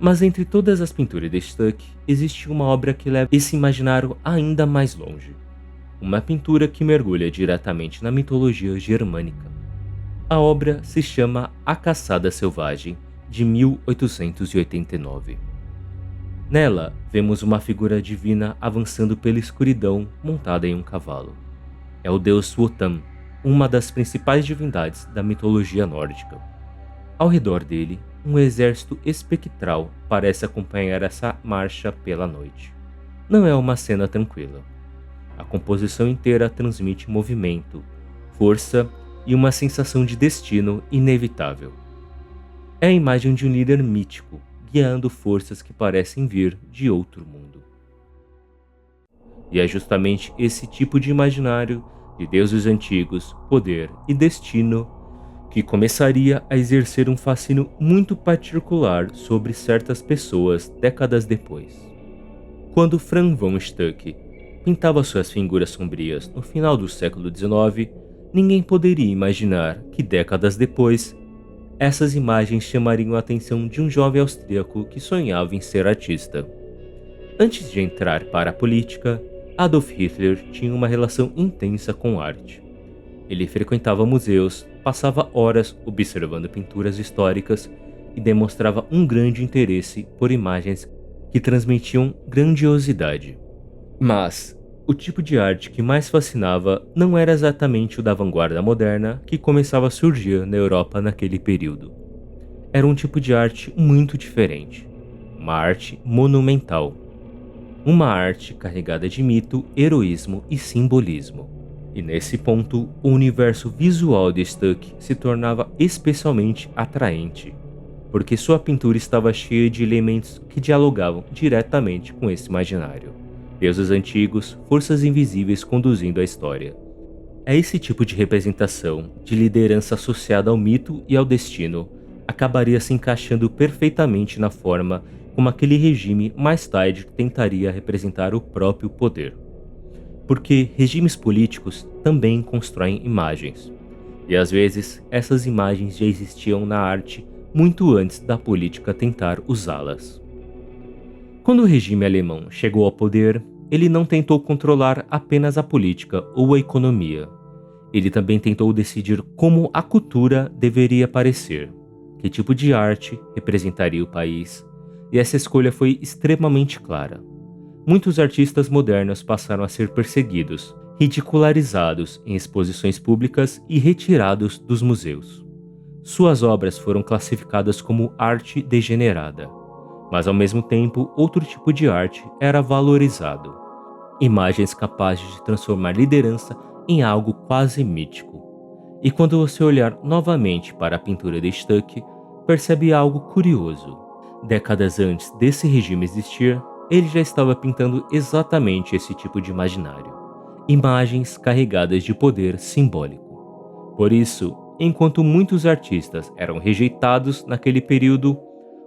Mas entre todas as pinturas de Stuck, existe uma obra que leva esse imaginário ainda mais longe. Uma pintura que mergulha diretamente na mitologia germânica. A obra se chama A Caçada Selvagem, de 1889. Nela, vemos uma figura divina avançando pela escuridão montada em um cavalo. É o deus Wotan, uma das principais divindades da mitologia nórdica. Ao redor dele, um exército espectral parece acompanhar essa marcha pela noite. Não é uma cena tranquila. A composição inteira transmite movimento, força e uma sensação de destino inevitável. É a imagem de um líder mítico, guiando forças que parecem vir de outro mundo. E é justamente esse tipo de imaginário de deuses antigos, poder e destino que começaria a exercer um fascínio muito particular sobre certas pessoas décadas depois. Quando Franz von Stuck pintava suas figuras sombrias no final do século XIX, ninguém poderia imaginar que décadas depois, essas imagens chamariam a atenção de um jovem austríaco que sonhava em ser artista. Antes de entrar para a política, Adolf Hitler tinha uma relação intensa com arte. Ele frequentava museus, passava horas observando pinturas históricas e demonstrava um grande interesse por imagens que transmitiam grandiosidade. Mas o tipo de arte que mais fascinava não era exatamente o da vanguarda moderna que começava a surgir na Europa naquele período. Era um tipo de arte muito diferente, uma arte monumental. Uma arte carregada de mito, heroísmo e simbolismo. E nesse ponto, o universo visual de Stuck se tornava especialmente atraente, porque sua pintura estava cheia de elementos que dialogavam diretamente com esse imaginário. Deuses antigos, forças invisíveis conduzindo a história. É esse tipo de representação, de liderança associada ao mito e ao destino, acabaria se encaixando perfeitamente na forma como aquele regime mais tarde tentaria representar o próprio poder. Porque regimes políticos também constroem imagens, e às vezes essas imagens já existiam na arte muito antes da política tentar usá-las. Quando o regime alemão chegou ao poder, ele não tentou controlar apenas a política ou a economia. Ele também tentou decidir como a cultura deveria aparecer, que tipo de arte representaria o país, e essa escolha foi extremamente clara. Muitos artistas modernos passaram a ser perseguidos, ridicularizados em exposições públicas e retirados dos museus. Suas obras foram classificadas como arte degenerada, mas ao mesmo tempo outro tipo de arte era valorizado. Imagens capazes de transformar liderança em algo quase mítico. E quando você olhar novamente para a pintura de Stuck, percebe algo curioso. Décadas antes desse regime existir, ele já estava pintando exatamente esse tipo de imaginário. Imagens carregadas de poder simbólico. Por isso, enquanto muitos artistas eram rejeitados naquele período,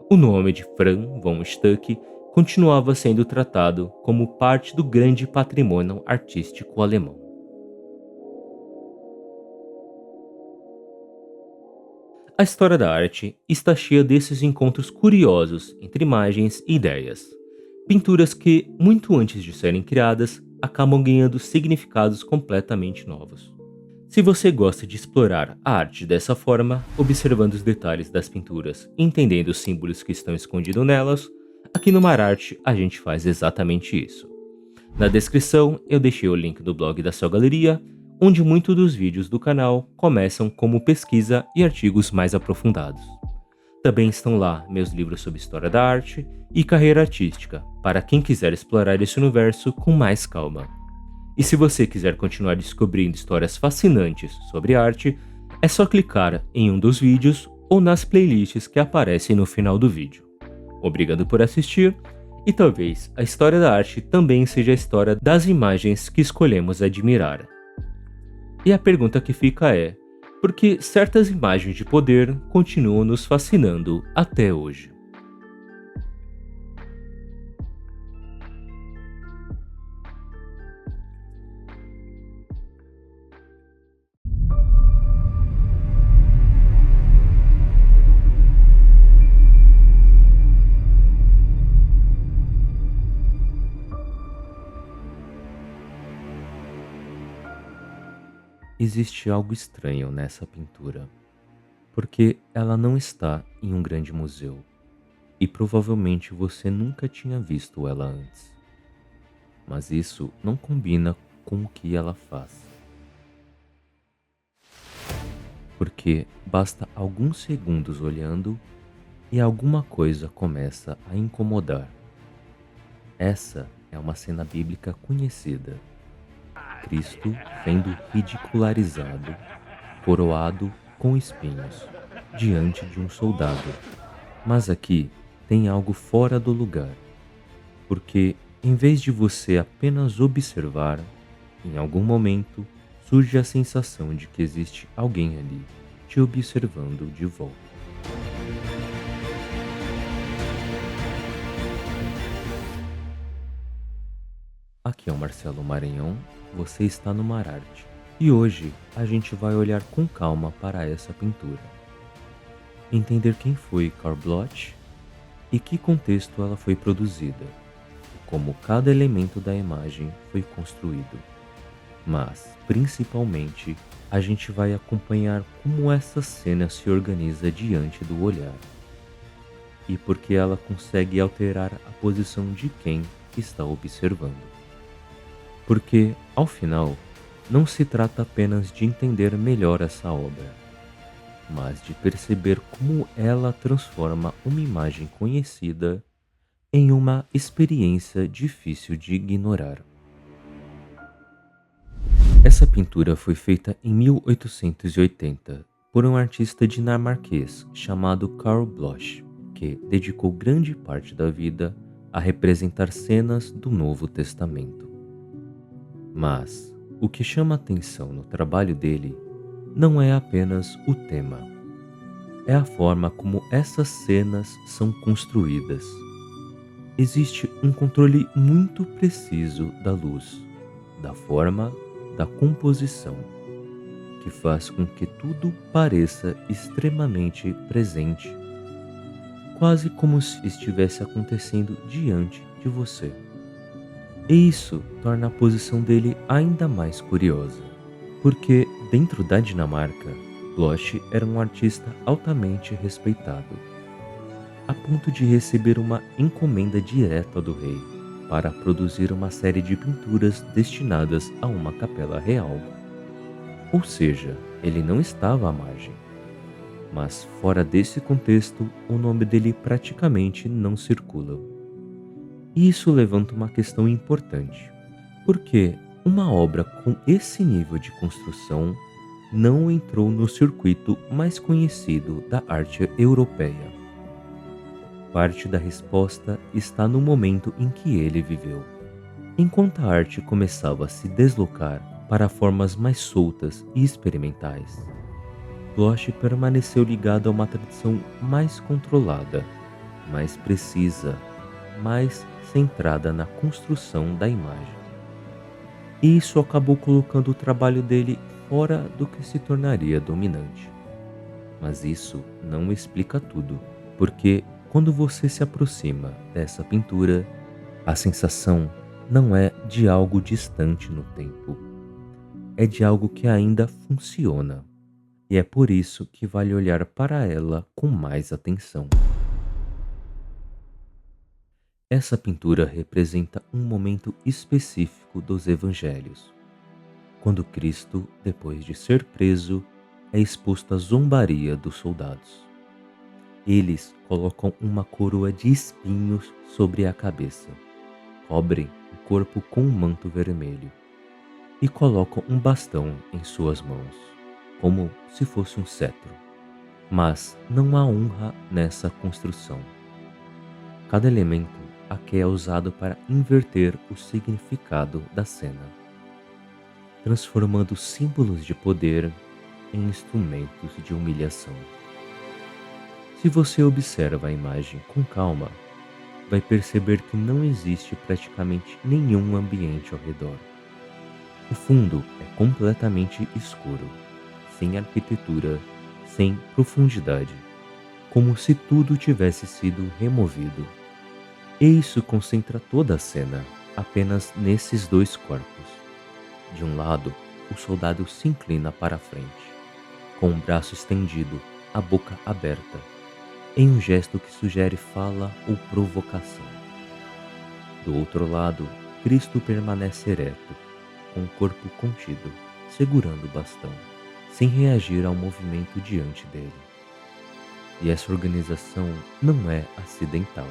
O nome de Franz von Stuck continuava sendo tratado como parte do grande patrimônio artístico alemão. A história da arte está cheia desses encontros curiosos entre imagens e ideias. Pinturas que, muito antes de serem criadas, acabam ganhando significados completamente novos. Se você gosta de explorar a arte dessa forma, observando os detalhes das pinturas e entendendo os símbolos que estão escondidos nelas, aqui no Mararte a gente faz exatamente isso. Na descrição eu deixei o link do blog da sua galeria, onde muitos dos vídeos do canal começam como pesquisa e artigos mais aprofundados. Também estão lá meus livros sobre história da arte e carreira artística, para quem quiser explorar esse universo com mais calma. E se você quiser continuar descobrindo histórias fascinantes sobre arte, é só clicar em um dos vídeos ou nas playlists que aparecem no final do vídeo. Obrigado por assistir, e talvez a história da arte também seja a história das imagens que escolhemos admirar. E a pergunta que fica é: por que certas imagens de poder continuam nos fascinando até hoje? Existe algo estranho nessa pintura, porque ela não está em um grande museu, e provavelmente você nunca tinha visto ela antes. Mas isso não combina com o que ela faz, porque basta alguns segundos olhando e alguma coisa começa a incomodar. Essa é uma cena bíblica conhecida. Cristo sendo ridicularizado, coroado com espinhos, diante de um soldado. Mas aqui tem algo fora do lugar, porque em vez de você apenas observar, em algum momento surge a sensação de que existe alguém ali te observando de volta. Aqui é o Marcelo Maranhão, você está no Mararte. E hoje a gente vai olhar com calma para essa pintura. Entender quem foi Karl Bloch e que contexto ela foi produzida, e como cada elemento da imagem foi construído. Mas, principalmente, a gente vai acompanhar como essa cena se organiza diante do olhar. E porque ela consegue alterar a posição de quem está observando. Porque, ao final, não se trata apenas de entender melhor essa obra, mas de perceber como ela transforma uma imagem conhecida em uma experiência difícil de ignorar. Essa pintura foi feita em 1880 por um artista dinamarquês chamado Karl Bloch, que dedicou grande parte da vida a representar cenas do Novo Testamento. Mas o que chama atenção no trabalho dele não é apenas o tema, é a forma como essas cenas são construídas. Existe um controle muito preciso da luz, da forma, da composição, que faz com que tudo pareça extremamente presente, quase como se estivesse acontecendo diante de você. E isso torna a posição dele ainda mais curiosa, porque dentro da Dinamarca, Bloch era um artista altamente respeitado, a ponto de receber uma encomenda direta do rei para produzir uma série de pinturas destinadas a uma capela real. Ou seja, ele não estava à margem. Mas fora desse contexto, o nome dele praticamente não circula. E isso levanta uma questão importante. Por que uma obra com esse nível de construção não entrou no circuito mais conhecido da arte europeia? Parte da resposta está no momento em que ele viveu. Enquanto a arte começava a se deslocar para formas mais soltas e experimentais, Bloch permaneceu ligado a uma tradição mais controlada, mais precisa, mais centrada na construção da imagem. E isso acabou colocando o trabalho dele fora do que se tornaria dominante. Mas isso não explica tudo, porque quando você se aproxima dessa pintura, a sensação não é de algo distante no tempo, é de algo que ainda funciona. E é por isso que vale olhar para ela com mais atenção. Essa pintura representa um momento específico dos evangelhos, quando Cristo, depois de ser preso, é exposto à zombaria dos soldados. Eles colocam uma coroa de espinhos sobre a cabeça, cobrem o corpo com um manto vermelho e colocam um bastão em suas mãos, como se fosse um cetro. Mas não há honra nessa construção. Cada elemento aqui é usado para inverter o significado da cena, transformando símbolos de poder em instrumentos de humilhação. Se você observa a imagem com calma, vai perceber que não existe praticamente nenhum ambiente ao redor. O fundo é completamente escuro, sem arquitetura, sem profundidade, como se tudo tivesse sido removido. E isso concentra toda a cena apenas nesses dois corpos. De um lado, o soldado se inclina para a frente, com o braço estendido, a boca aberta, em um gesto que sugere fala ou provocação. Do outro lado, Cristo permanece ereto, com o corpo contido, segurando o bastão, sem reagir ao movimento diante dele. E essa organização não é acidental.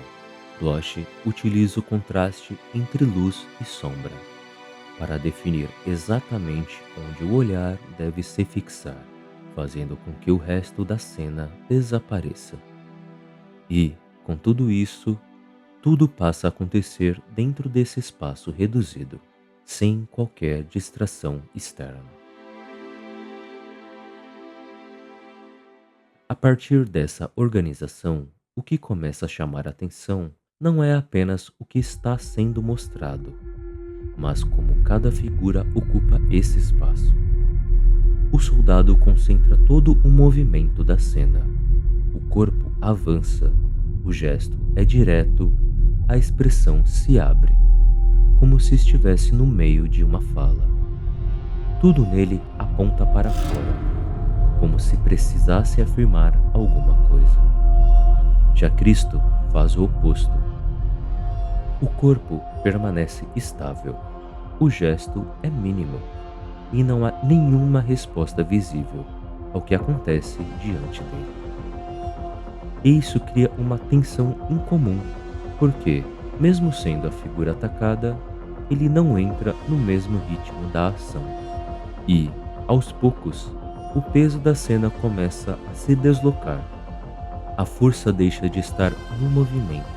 Bloch utiliza o contraste entre luz e sombra para definir exatamente onde o olhar deve se fixar, fazendo com que o resto da cena desapareça. E, com tudo isso, tudo passa a acontecer dentro desse espaço reduzido, sem qualquer distração externa. A partir dessa organização, o que começa a chamar a atenção não é apenas o que está sendo mostrado, mas como cada figura ocupa esse espaço. O soldado concentra todo o movimento da cena. O corpo avança, o gesto é direto, a expressão se abre, como se estivesse no meio de uma fala. Tudo nele aponta para fora, como se precisasse afirmar alguma coisa. Já Cristo faz o oposto. O corpo permanece estável, o gesto é mínimo e não há nenhuma resposta visível ao que acontece diante dele. E isso cria uma tensão incomum, porque, mesmo sendo a figura atacada, ele não entra no mesmo ritmo da ação. E, aos poucos, o peso da cena começa a se deslocar. A força deixa de estar no movimento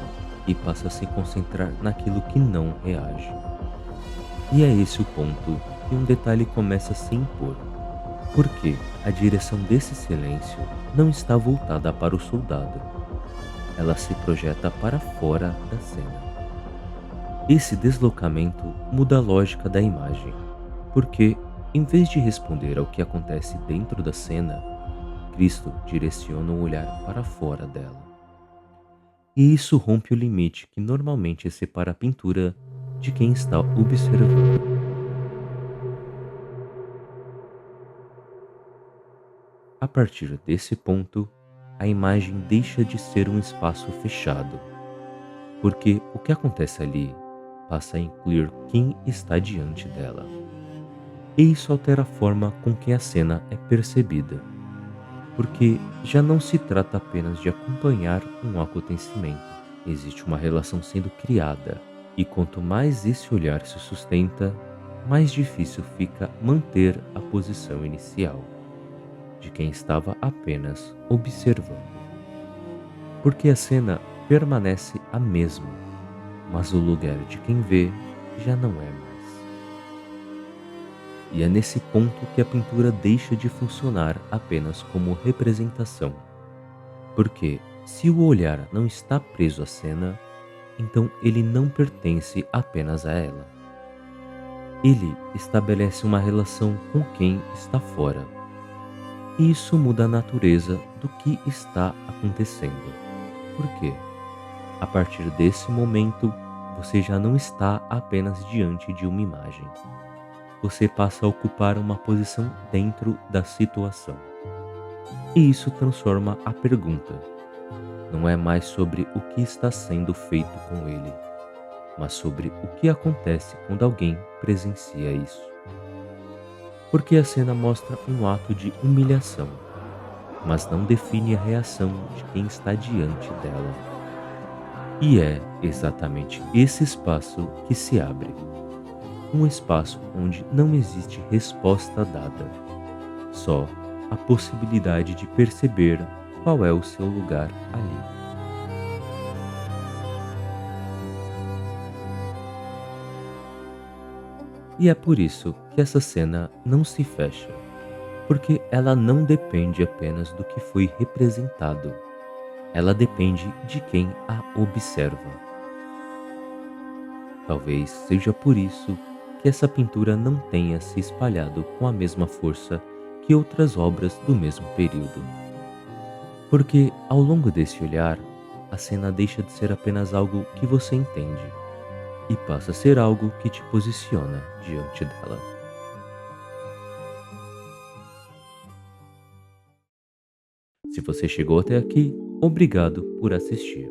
e passa a se concentrar naquilo que não reage. E é esse o ponto que um detalhe começa a se impor, porque a direção desse silêncio não está voltada para o soldado. Ela se projeta para fora da cena. Esse deslocamento muda a lógica da imagem, porque, em vez de responder ao que acontece dentro da cena, Cristo direciona o olhar para fora dela. E isso rompe o limite que normalmente separa a pintura de quem está observando. A partir desse ponto, a imagem deixa de ser um espaço fechado, porque o que acontece ali passa a incluir quem está diante dela. E isso altera a forma com que a cena é percebida, porque já não se trata apenas de acompanhar um acontecimento, existe uma relação sendo criada, e quanto mais esse olhar se sustenta, mais difícil fica manter a posição inicial, de quem estava apenas observando. Porque a cena permanece a mesma, mas o lugar de quem vê já não é mais. E é nesse ponto que a pintura deixa de funcionar apenas como representação, porque Se o olhar não está preso à cena, então ele não pertence apenas a ela. Ele estabelece uma relação com quem está fora. E isso muda a natureza do que está acontecendo. Por quê? A partir desse momento, você já não está apenas diante de uma imagem. Você passa a ocupar uma posição dentro da situação. E isso transforma a pergunta. Não é mais sobre o que está sendo feito com ele, mas sobre o que acontece quando alguém presencia isso. Porque a cena mostra um ato de humilhação, mas não define a reação de quem está diante dela. E é exatamente esse espaço que se abre. Um espaço onde não existe resposta dada, só a possibilidade de perceber qual é o seu lugar ali. E é por isso que essa cena não se fecha, porque ela não depende apenas do que foi representado, ela depende de quem a observa. Talvez seja por isso que essa pintura não tenha se espalhado com a mesma força que outras obras do mesmo período. Porque, ao longo desse olhar, a cena deixa de ser apenas algo que você entende e passa a ser algo que te posiciona diante dela. Se você chegou até aqui, obrigado por assistir.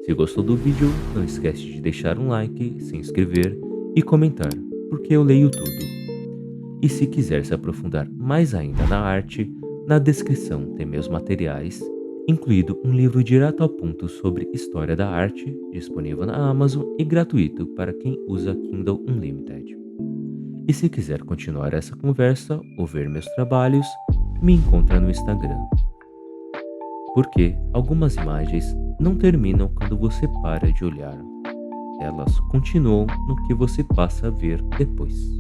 Se gostou do vídeo, não esquece de deixar um like, se inscrever e comentar, porque eu leio tudo. E se quiser se aprofundar mais ainda na arte, na descrição tem meus materiais, incluído um livro direto ao ponto sobre história da arte, disponível na Amazon e gratuito para quem usa Kindle Unlimited. E se quiser continuar essa conversa ou ver meus trabalhos, me encontra no Instagram. Porque algumas imagens não terminam quando você para de olhar. Elas continuam no que você passa a ver depois.